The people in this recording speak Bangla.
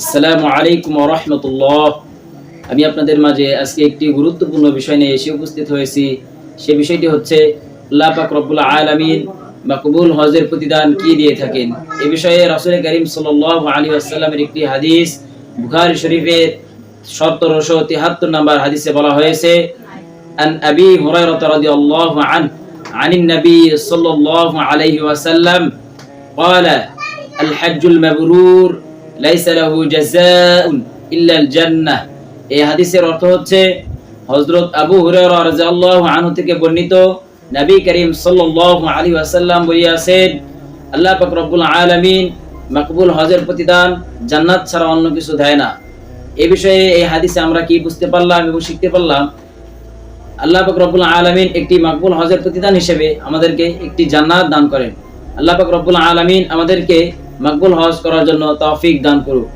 আসসালামু আলাইকুম ওয়া রাহমাতুল্লাহ। আমি আপনাদের মাঝে আজকে একটি গুরুত্বপূর্ণ বিষয় নিয়ে এসে উপস্থিত হয়েছি। সে বিষয়টি হচ্ছে আল্লাহ পাক রব্বুল আলামিন মাকবুল হজের প্রতিদান কি দিয়ে থাকেন। এই বিষয়ে রাসূল কারীম সাল্লাল্লাহু আলাইহি ওয়াসাল্লামের একটি হাদিস বুখারী শরীফের 1773 নম্বর হাদিসে বলা হয়েছে, আন আবি হুরায়রা রাদিয়াল্লাহু আনহু আনিন নবী সাল্লাল্লাহু আলাইহি ওয়াসাল্লাম قال الحج المبرور লাইসা লাহু জাযাউন ইল্লাল জান্নাহ। এই হাদিসের অর্থ হচ্ছে, হযরত আবু হুরায়রা রাদিয়াল্লাহু আনহু থেকে বর্ণিত, নবী করিম সাল্লাল্লাহু আলাইহি ওয়াসাল্লাম বলেছেন, আল্লাহ পাক রব্বুল আলামিন মাকবুল হজের প্রতিদান জান্নাত ছাড়া অন্য কিছু দেয় না। এই বিষয়ে এই হাদিসে আমরা কি বুঝতে পারলাম এবং শিখতে পারলাম? আল্লাহ পাক রব্বুল আলামিন একটি মাকবুল হজের প্রতিদান হিসেবে আমাদেরকে একটি জান্নাত দান করেন। আল্লাহ পাক রব্বুল আলামিন আমাদেরকে মাকবুল হজ করার জন্য তৌফিক দান করুক।